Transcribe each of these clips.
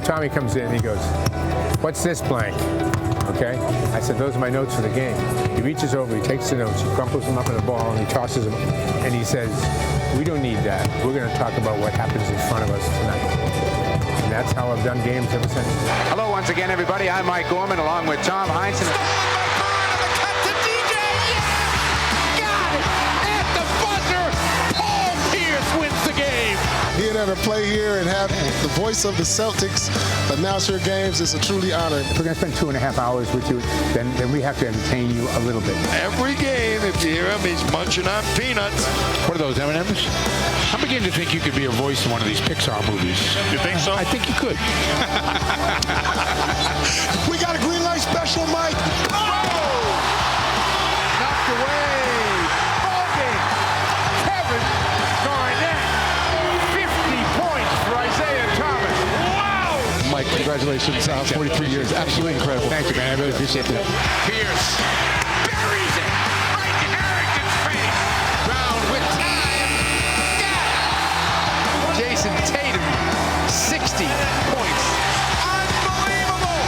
Tommy comes in and he goes, "What's this blank?" Okay? I said, "Those are my notes for the game." He reaches over, he takes the notes, he crumples them up in a ball, and he tosses them. And he says, "We don't need that. We're going to talk about what happens in front of us tonight." And that's how I've done games ever since. Hello once again, everybody. I'm Mike Gorman, along with Tom Heinsohn. Being able to play here and have the voice of the Celtics announce your games is a truly honor. If we're going to spend 2.5 hours with you, then we have to entertain you a little bit. Every game, if you hear him, he's munching on peanuts. What are those, M&M's? I'm beginning to think you could be a voice in one of these Pixar movies. You think so? I think you could. We got a green light special, Mike. Oh! Knocked away. Ball game. Kevin Garnett. 50 points for Isaiah Thomas. Wow! Mike, congratulations. 43 years. Absolutely incredible. Thank you, man. I really appreciate that. Pierce buries it right in Harrington's face. Brown with time. Got it. Jason Tatum, 60 points. Unbelievable.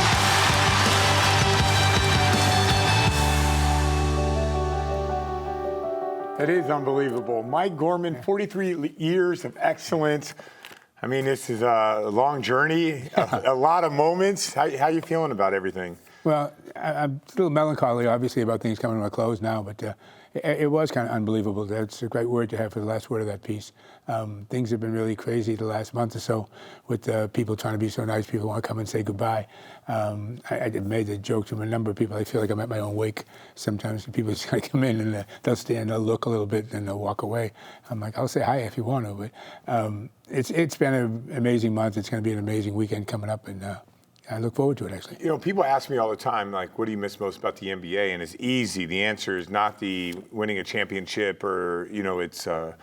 That is unbelievable. Mike Gorman, 43 years of excellence. I mean, this is a long journey, a lot of moments. How you feeling about everything? Well, I'm a little melancholy, obviously, about things coming to a close now, but it was kind of unbelievable. That's a great word to have for the last word of that piece. Things have been really crazy the last month or so with people trying to be so nice. People want to come and say goodbye. I made the joke to a number of people. I feel like I'm at my own wake sometimes. People just kind of come in and they'll stand, they'll look a little bit, and they'll walk away. I'm like, I'll say hi if you want to, but it's been an amazing month. It's going to be an amazing weekend coming up, and I look forward to it, actually. You know, people ask me all the time, like, what do you miss most about the NBA? And it's easy. The answer is not the winning a championship or, you know, it's a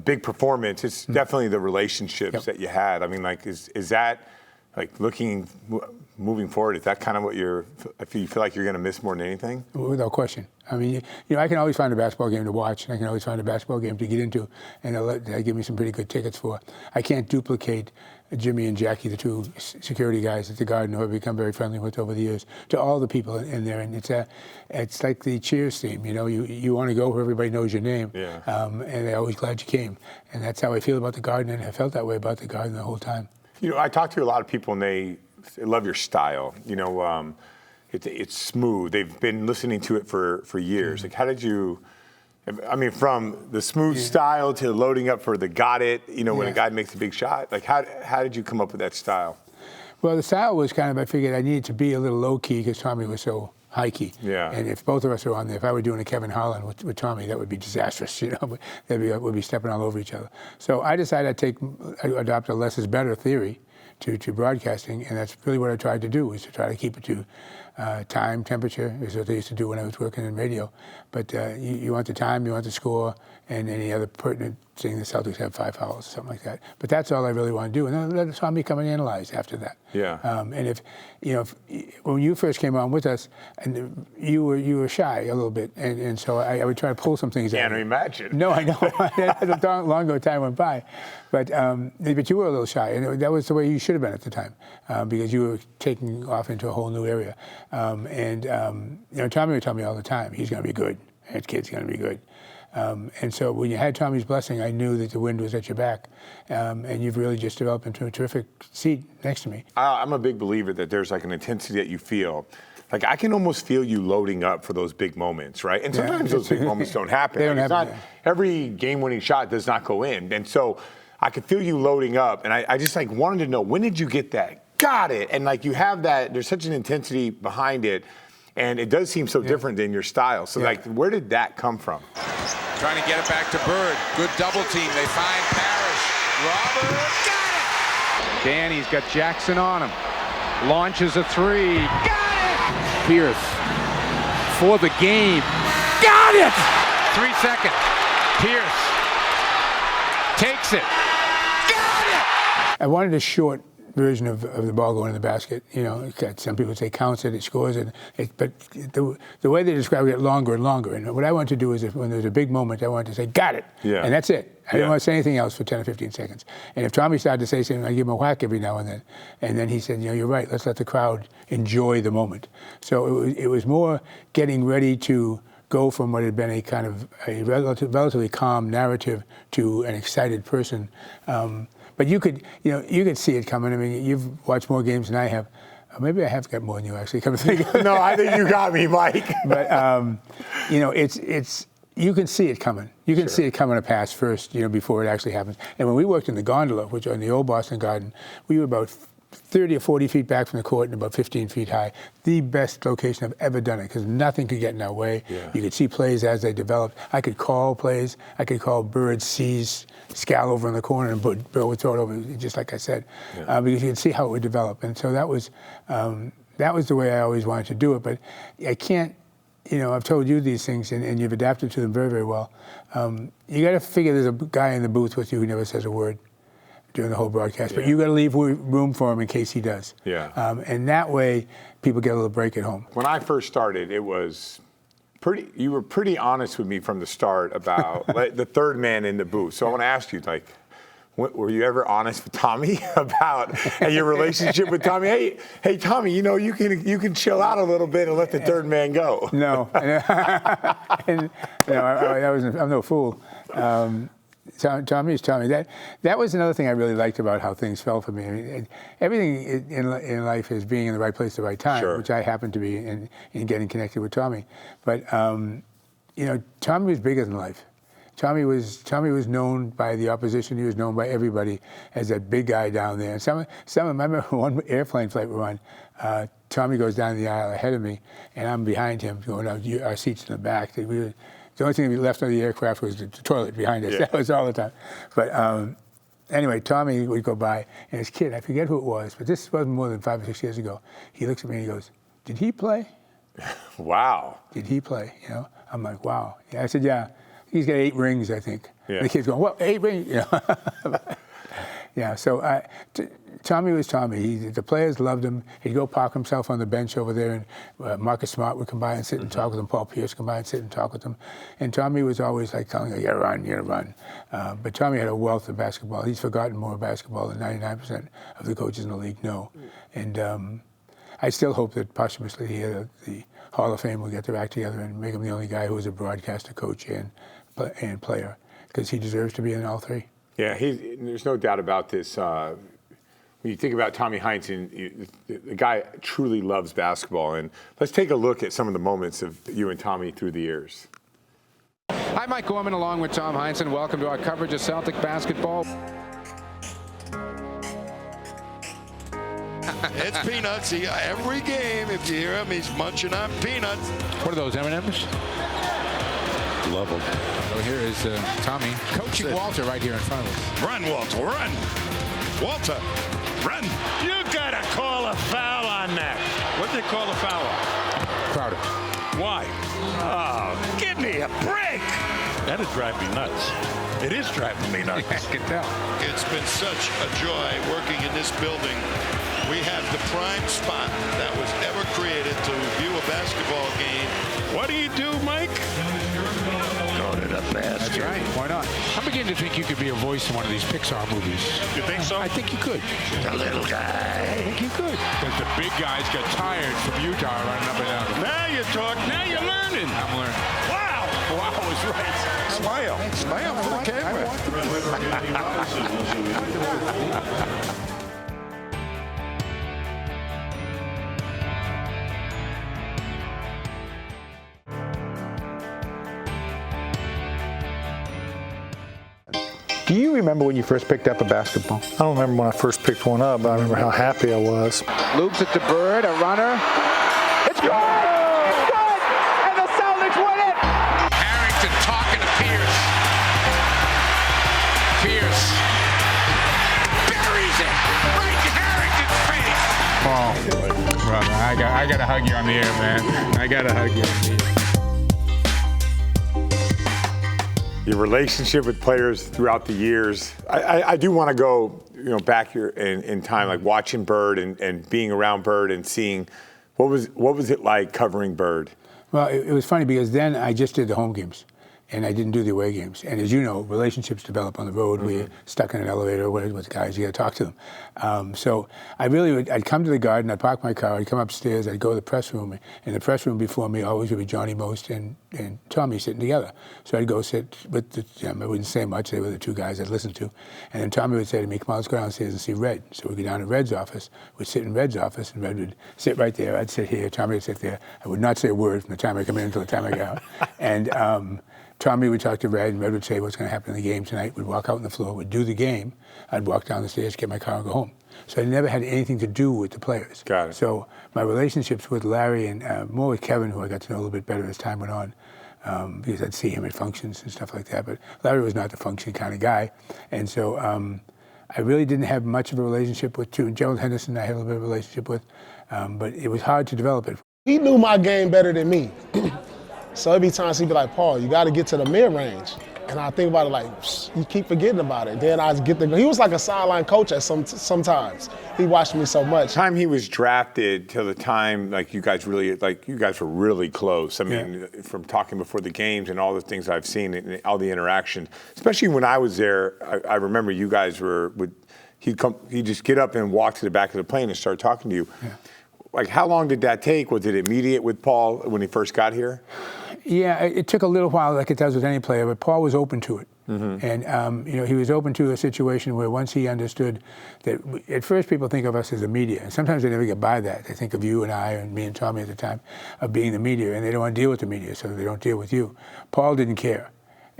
big performance. It's definitely the relationships that you had. I mean, like, is that, like, moving forward, is that kind of what if you feel like you're going to miss more than anything? Without question. I mean, you know, I can always find a basketball game to watch, and I can always find a basketball game to get into, and they'll give me some pretty good tickets for. I can't duplicate Jimmy and Jackie, the two security guys at the Garden, who I've become very friendly with over the years, to all the people in there. And it's like the Cheers theme, you know, you want to go where everybody knows your name. Yeah. And they're always glad you came. And that's how I feel about the Garden, and I felt that way about the Garden the whole time. You know, I talk to a lot of people, and they love your style. You know, it's smooth. They've been listening to it for years. Like, how did you... I mean, from the smooth style to loading up for the got it, you know, when a guy makes a big shot. Like, how did you come up with that style? Well, the style was kind of, I figured I needed to be a little low-key because Tommy was so high-key. Yeah. And if both of us were on there, if I were doing a Kevin Harlan with Tommy, that would be disastrous, you know. We'd be stepping all over each other. So I decided I'd adopt a less is better theory to broadcasting, and that's really what I tried to do, is to try to keep it to time, temperature, is what they used to do when I was working in radio. But you want the time, you want the score, and any other pertinent thing. The Celtics have 5 fouls or something like that. But that's all I really want to do. And then let Tommy come and analyze after that. Yeah. And if when you first came on with us, and you were shy a little bit, and so I would try to pull some things out. Can't imagine. No, I know. Long ago time went by, but you were a little shy, and that was the way you should have been at the time, because you were taking off into a whole new area. You know, Tommy would tell me all the time, he's going to be good. That kid's going to be good. And so when you had Tommy's blessing, I knew that the wind was at your back, and you've really just developed into a terrific seat next to me. I'm a big believer that there's like an intensity that you feel. Like, I can almost feel you loading up for those big moments, right? And sometimes those big moments don't happen. They don't happen. Every game-winning shot does not go in. And so I could feel you loading up, and I just like wanted to know, when did you get that? Got it. And like, you have that, there's such an intensity behind it, and it does seem so different than your style. So like, where did that come from? Trying to get it back to Bird. Good double team. They find Parrish. Robert got it. Danny's got Jackson on him. Launches a three. Got it. Pierce for the game. Got it. 3 seconds. Pierce takes it. Got it. I wanted a short version of the ball going in the basket. You know, some people say counts it, it scores it, but the way they describe it, get longer and longer. And what I want to do is, when there's a big moment, I want to say, got it, and that's it. I didn't want to say anything else for 10 or 15 seconds. And if Tommy started to say something, I give him a whack every now and then. And then he said, you know, you're right, let's let the crowd enjoy the moment. So it was more getting ready to go from what had been a kind of a relatively calm narrative to an excited person. But you could see it coming. I mean, you've watched more games than I have. Maybe I have got more than you, actually, come to think of it. No, I think you got me, Mike. But, you know, you can see it coming. You can see it coming a pass first, you know, before it actually happens. And when we worked in the gondola, which on the old Boston Garden, we were about 30 or 40 feet back from the court and about 15 feet high. The best location I've ever done it, because nothing could get in our way. Yeah. You could see plays as they developed. I could call plays. I could call Bird sees Scal over in the corner, and Bill would throw it over, just like I said, because you could see how it would develop. And so that was the way I always wanted to do it. But I can't. You know, I've told you these things, and you've adapted to them very, very well. You got to figure there's a guy in the booth with you who never says a word during the whole broadcast, but you got to leave room for him in case he does. Yeah. And that way, people get a little break at home. When I first started, it was pretty. You were pretty honest with me from the start about the third man in the booth. So I want to ask you, like, were you ever honest with Tommy about your relationship with Tommy? Hey, Tommy, you know, you can chill out a little bit and let the third man go. No, and, you know, I'm no fool. Tommy is Tommy. That was another thing I really liked about how things felt for me. I mean, everything in life is being in the right place at the right time, which I happened to be in getting connected with Tommy. But you know, Tommy was bigger than life. Tommy was known by the opposition. He was known by everybody as that big guy down there. And I remember one airplane flight we're on. Tommy goes down the aisle ahead of me, and I'm behind him, going out our seats in the back. The only thing we left on the aircraft was the toilet behind us. Yeah. That was all the time. But anyway, Tommy would go by, and his kid, I forget who it was, but this wasn't more than 5 or 6 years ago. He looks at me and he goes, "Did he play?" Wow. Did he play? You know, I'm like, wow. Yeah, I said, yeah. He's got 8 rings, I think. Yeah. And the kid's going, well, 8 rings? You know? Yeah, so Tommy was Tommy. The players loved him. He'd go park himself on the bench over there, and Marcus Smart would come by and sit and talk with him. Paul Pierce would come by and sit and talk with him. And Tommy was always like telling him, you gotta run. But Tommy had a wealth of basketball. He's forgotten more basketball than 99% of the coaches in the league know. And I still hope that posthumously the Hall of Fame will get their act together and make him the only guy who was a broadcaster, coach, and player, because he deserves to be in all 3. Yeah, there's no doubt about this. When you think about Tommy Heinsohn, the guy truly loves basketball. And let's take a look at some of the moments of you and Tommy through the years. Hi, Mike Gorman, along with Tom Heinsohn. Welcome to our coverage of Celtic basketball. It's peanuts. Every game, if you hear him, he's munching on peanuts. What are those, M&M's? Love him. So here is Tommy coaching Walter right here in front of us. Run, Walter, run. Walter, run. You got to call a foul on that. What did they call a foul on? Crowder. Why? Oh, give me a break. That'd drive me nuts. It is driving me nuts. I can tell. It's been such a joy working in this building. We have the prime spot that was ever created to view a basketball game. What do you do, Mike? Go to the basket. That's right. Why not? I'm beginning to think you could be a voice in one of these Pixar movies. You think so? I think you could. The little guy. I think you could. Because the big guys got tired from Utah running up and down. Now you talk. Now you're learning. I'm learning. Wow. Wow is right. Smile. Smile for the camera. Do you remember when you first picked up a basketball? I don't remember when I first picked one up, but I remember how happy I was. Loops it to Bird, a runner. It's good! It's good! And the Celtics win it! Harrington talking to Pierce. Pierce buries it right in Harrington's face. Oh, brother, I got to hug you on the air, man. I got to hug you on the air. Your relationship with players throughout the years. I do want to go back here in time, like watching Bird and being around Bird and seeing, what was it like covering Bird? Well, it was funny because then I just did the home games. And I didn't do the away games. And as you know, relationships develop on the road. We're stuck in an elevator with guys, you got to talk to them. So I'd come to the Garden, I'd park my car, I'd come upstairs, I'd go to the press room. And the press room before me always would be Johnny Most and Tommy sitting together. So I'd go sit with them. I wouldn't say much. They were the two guys I'd listen to. And then Tommy would say to me, come on, let's go downstairs and see Red. So we'd go down to Red's office. We'd sit in Red's office, and Red would sit right there. I'd sit here. Tommy would sit there. I would not say a word from the time I come in until the time I got out. And Tommy would talk to Red, and Red would say what's going to happen in the game tonight. We'd walk out on the floor, we'd do the game. I'd walk down the stairs, get my car, and go home. So I never had anything to do with the players. Got it. So my relationships with Larry and more with Kevin, who I got to know a little bit better as time went on, because I'd see him at functions and stuff like that. But Larry was not the function kind of guy. And so I really didn't have much of a relationship with Gerald Henderson. I had a little bit of a relationship with, but it was hard to develop it. He knew my game better than me. So every time he'd be like, Paul, you got to get to the mid-range. And I think about it like, you keep forgetting about it. Then I get he was like a sideline coach at sometimes. He watched me so much. The time he was drafted till the time, you guys were really close. I mean, from talking before the games and all the things I've seen and all the interaction, especially when I was there, I remember you guys he'd just get up and walk to the back of the plane and start talking to you. Yeah. Like, how long did that take? Was it immediate with Paul when he first got here? Yeah, it took a little while, like it does with any player, but Paul was open to it. And, he was open to a situation where once he understood that, at first people think of us as the media, and sometimes they never get by that. They think of you and I and me and Tommy at the time of being the media, and they don't want to deal with the media, so they don't deal with you. Paul didn't care.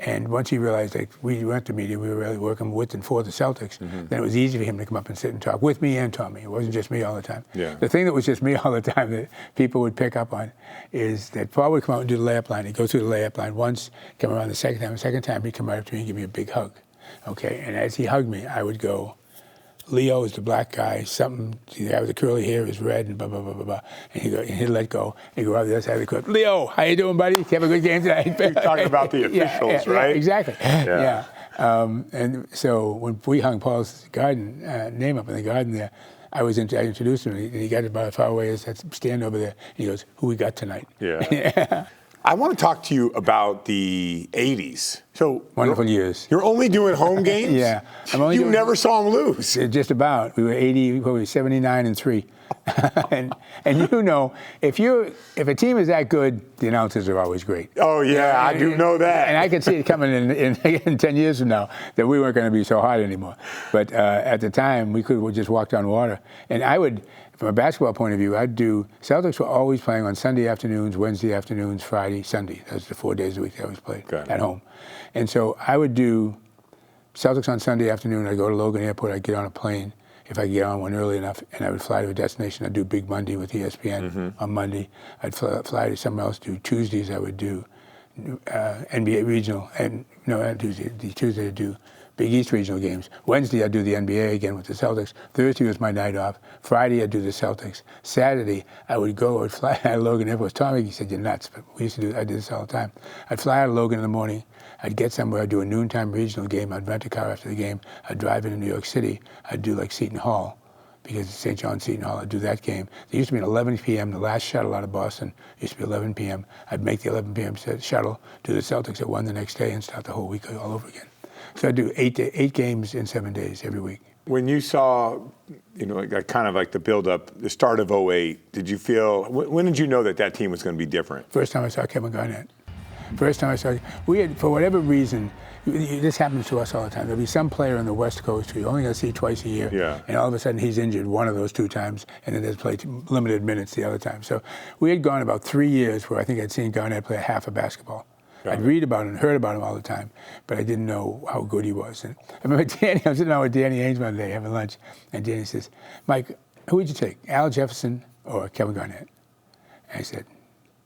And once he realized that we weren't the media, we were really working with and for the Celtics, then it was easy for him to come up and sit and talk with me and Tommy. It wasn't just me all the time. Yeah. The thing that was just me all the time that people would pick up on is that Paul would come out and do the layup line. He'd go through the layup line once, come around the second time he'd come right up to me and give me a big hug. Okay, and as he hugged me, I would go, Leo is the black guy, the guy with the curly hair is red, and blah, blah, blah, blah, blah. And he'd let go. He'd go out the other side of the court. Leo, how you doing, buddy? Have a good game tonight. You're talking about the officials, right? Yeah, exactly. Yeah. And so when we hung Paul's name up in the garden there, I introduced him, and he got about as far away as that stand over there. And he goes, who we got tonight? Yeah. I want to talk to you about the 80s. So wonderful years. You're only doing home games? Yeah. You never saw them lose. Just about. We were 79-3. and if a team is that good, the announcers are always great. Oh, yeah, I do know that. And I could see it coming in 10 years from now that we weren't going to be so hot anymore. But at the time, we could just walk down water. And I would, from a basketball point of view, Celtics were always playing on Sunday afternoons, Wednesday afternoons, Friday, Sunday. Those are the 4 days a week they always played at home. And so I would do Celtics on Sunday afternoon. I'd go to Logan Airport. I'd get on a plane, if I could get on one early enough, and I would fly to a destination. I'd do Big Monday with ESPN on Monday. I'd fly to somewhere else, do Tuesdays. I would do NBA regional, and Tuesday I'd do Big East regional games. Wednesday I'd do the NBA again with the Celtics. Thursday was my night off. Friday I'd do the Celtics. Saturday I would fly out of Logan Airport. Tommy, he said, you're nuts, but I did this all the time. I'd fly out of Logan in the morning. I'd get somewhere, I'd do a noontime regional game, I'd rent a car after the game, I'd drive into New York City, I'd do like Seton Hall, because it's St. John Seton Hall, I'd do that game. There used to be an 11 p.m., the last shuttle out of Boston used to be 11 p.m. I'd make the 11 p.m. shuttle, do the Celtics at 1 the next day, and start the whole week all over again. So I'd do eight games in 7 days every week. When you saw, kind of like the build-up, the start of 08, did you feel, when did you know that team was going to be different? First time I saw Kevin Garnett. First time I saw, we had, for whatever reason, this happens to us all the time. There'll be some player on the West Coast who you're only going to see twice a year, and all of a sudden he's injured one of those 2 times, and then there's played limited minutes the other time. So we had gone about 3 years where I think I'd seen Garnett play half of basketball. I'd read about him and heard about him all the time, but I didn't know how good he was. And I remember I was sitting down with Danny Ainge one day having lunch, and Danny says, Mike, who would you take, Al Jefferson or Kevin Garnett? And I said,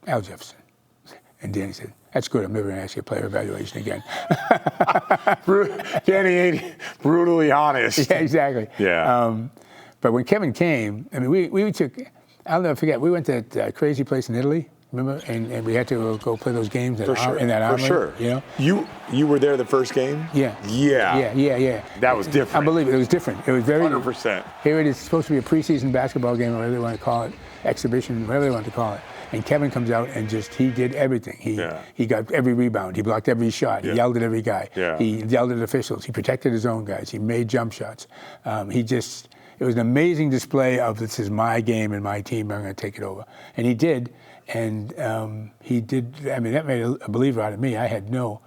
Al Jefferson. And Danny said, that's good. I'm never going to ask you a player evaluation again. Danny ain't brutally honest. Yeah, exactly. Yeah. But when Kevin came, I mean, we took, I'll never forget, we went to that crazy place in Italy. Remember? And we had to go play those games in that For armory. sure. You know? You were there the first game? Yeah. Yeah. That was different. Unbelievable. It was different. It was very 100%. Here it is, supposed to be a preseason basketball game, or whatever they want to call it, exhibition, whatever they want to call it. And Kevin comes out and he did everything. He got every rebound. He blocked every shot. He yelled at every guy. He yelled at officials. He protected his own guys. He made jump shots. It was an amazing display of this is my game and my team. I'm going to take it over. And he did. And he did. I mean, that made a believer out of me. I had no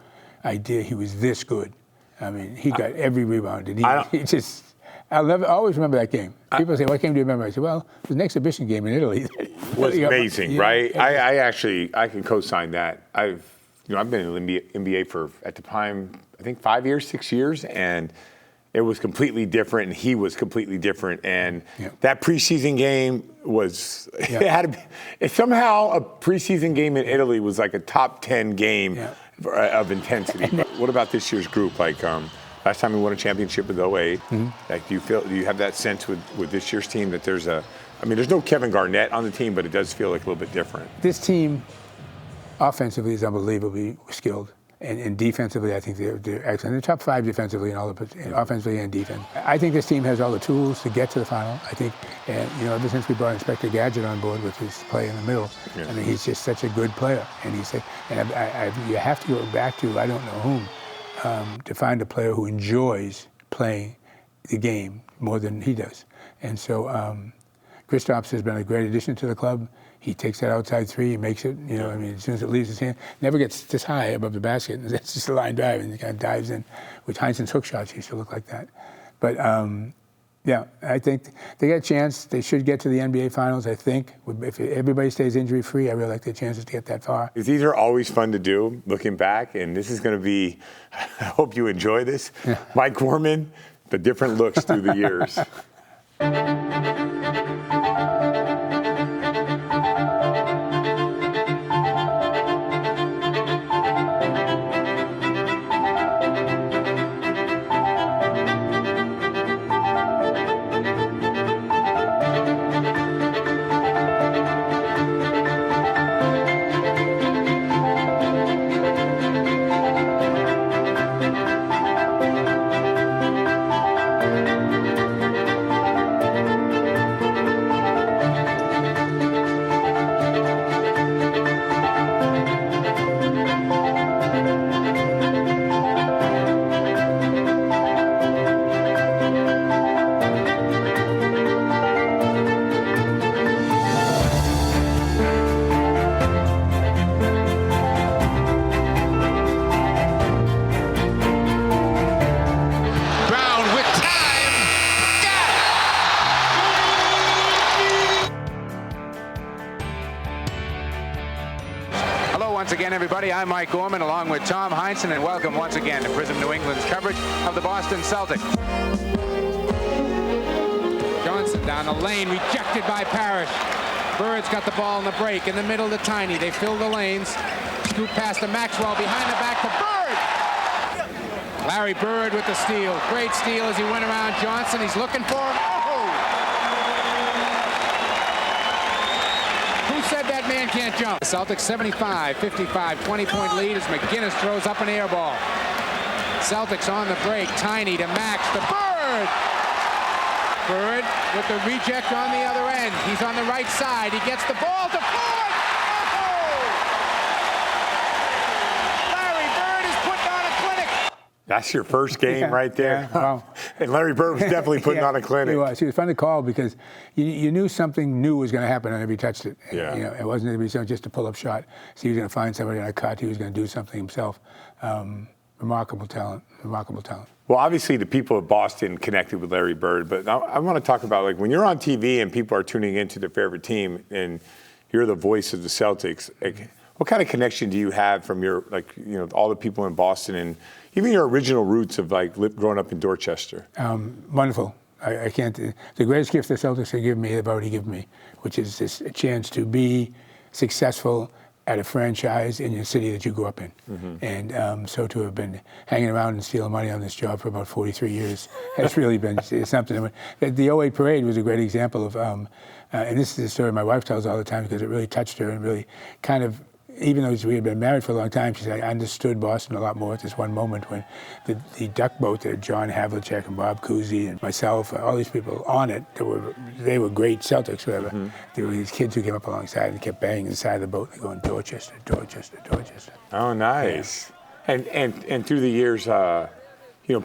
idea he was this good. I mean, he got every rebound. And I'll always remember that game. People say, "What game do you remember?" I said, "Well, it was an exhibition game in Italy." It was amazing, right? I can co-sign that. I've been in the NBA for, at the time, I think 5 years, 6 years, and it was completely different, and he was completely different. And that preseason game was somehow a preseason game in Italy was like a top 10 game of intensity. What about this year's group? Like last time we won a championship with 08. Like, do you have that sense with this year's team that there's no Kevin Garnett on the team, but it does feel like a little bit different. This team, offensively, is unbelievably skilled. And defensively, I think they're excellent. They're top 5 defensively and offensively and defense. I think this team has all the tools to get to the final. I think, ever since we brought Inspector Gadget on board with his play in the middle, I mean, he's just such a good player. And you have to go back to, I don't know whom, to find a player who enjoys playing the game more than he does. And so Kristaps has been a great addition to the club. He takes that outside three, he makes it, as soon as it leaves his hand, never gets this high above the basket. It's just a line drive, and he kind of dives in, which Heinsohn's hook shots used to look like that. But, I think they got a chance. They should get to the NBA Finals, I think. If everybody stays injury-free, I really like their chances to get that far. These are always fun to do, looking back, and this is going to be, I hope you enjoy this. Mike Gorman, the different looks through the years. Once again, everybody, I'm Mike Gorman along with Tom Heinsohn, and welcome once again to Prism New England's coverage of the Boston Celtics. Johnson down the lane, rejected by Parrish. Bird's got the ball in the break in the middle to Tiny. They fill the lanes. Scoop past to Maxwell, behind the back to Bird. Larry Bird with the steal. Great steal as he went around Johnson. He's looking for him. Who said that man can't jump? Celtics 75-55, 20-point lead as McGinnis throws up an air ball. Celtics on the break. Tiny to Max to Bird. Bird with the reject on the other end. He's on the right side. He gets the ball to Ford. Larry Bird is putting on a clinic. That's your first game right there. Yeah, wow. And Larry Bird was definitely putting on a clinic. He was. It was fun to call because you knew something new was going to happen whenever he touched it. Yeah. It wasn't going to be just a pull-up shot. So he was going to find somebody on a cut. He was going to do something himself. Remarkable talent. Remarkable talent. Well, obviously the people of Boston connected with Larry Bird, but I want to talk about, like, when you're on TV and people are tuning into their favorite team and you're the voice of the Celtics, like, what kind of connection do you have from your, all the people in Boston and even your original roots of, growing up in Dorchester? Wonderful. I can't. The greatest gift the Celtics have given me, they've already given me, which is this chance to be successful at a franchise in your city that you grew up in. And so to have been hanging around and stealing money on this job for about 43 years has really been something. The 08 parade was a great example of, and this is a story my wife tells all the time because it really touched her and really kind of, even though we had been married for a long time, she said, I understood Boston a lot more at this one moment when the duck boat that John Havlicek and Bob Cousy and myself, all these people on it, they were great Celtics, whatever. There were these kids who came up alongside and kept banging the side of the boat and going, Dorchester, Dorchester, Dorchester. Oh, nice. Yeah. And through the years,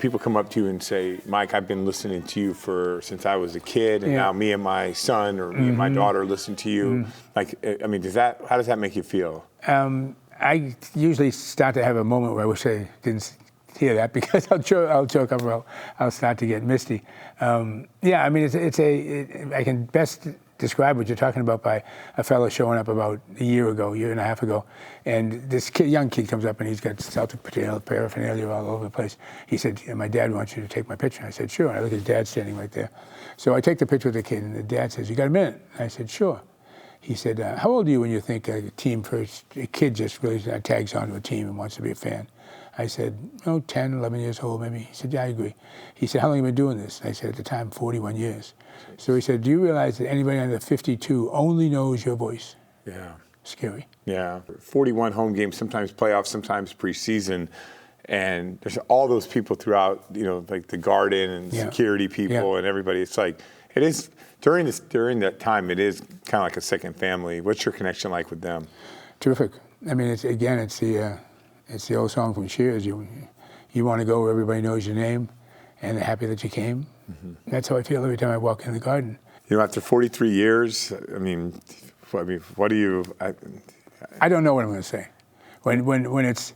people come up to you and say, Mike, I've been listening to you since I was a kid, and now me and my son or me and my daughter listen to you. Like, I mean, how does that make you feel? I usually start to have a moment where I wish I didn't hear that because I'll choke up or I'll start to get misty. Yeah, I mean, I can best describe what you're talking about by a fellow showing up about a year and a half ago, and this young kid comes up and he's got Celtic paraphernalia all over the place. He said, my dad wants you to take my picture. And I said, sure. And I look at his dad standing right there. So I take the picture with the kid, and the dad says, you got a minute? And I said, sure. He said, how old are you when you think a kid just really tags onto a team and wants to be a fan? I said, 10, 11 years old maybe. He said, yeah, I agree. He said, how long have you been doing this? And I said, at the time, 41 years. So he said, do you realize that anybody under 52 only knows your voice? Yeah. Scary. Yeah. 41 home games, sometimes playoffs, sometimes preseason. And there's all those people throughout, like the garden and security people and everybody. It's like, it is, during that time, it is kind of like a second family. What's your connection like with them? Terrific. I mean, it's the old song from Cheers. You want to go where everybody knows your name, and they're happy that you came. That's how I feel every time I walk in the garden. After 43 years, I mean, what do you? I don't know what I'm going to say. When it's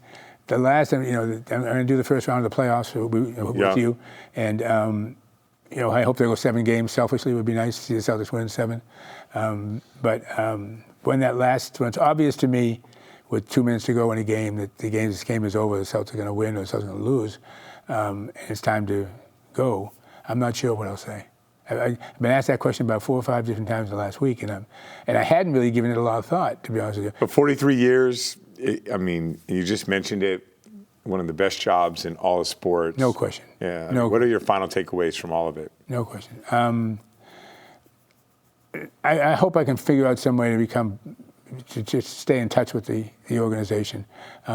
the last, I'm going to do the first round of the playoffs with you, and I hope they go 7 games. Selfishly, it would be nice to see the Celtics win 7. But when it's obvious to me, with 2 minutes to go in a game, that this game is over, the Celtics are going to win or the Celtics are going to lose, and it's time to go, I'm not sure what I'll say. I've been asked that question about 4 or 5 different times in the last week, and I hadn't really given it a lot of thought, to be honest with you. But 43 years, you just mentioned it, one of the best jobs in all of sports. No question. Yeah. What are your final takeaways from all of it? No question. I hope I can figure out some way to just stay in touch with the organization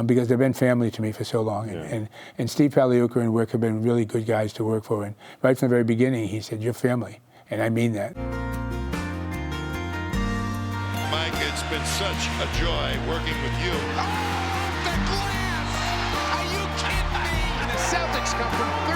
because they've been family to me for so long. And Steve Paliuka and Wick have been really good guys to work for. And right from the very beginning, he said, you're family. And I mean that. Mike, it's been such a joy working with you. Oh, the glass! Are you kidding me? The Celtics come from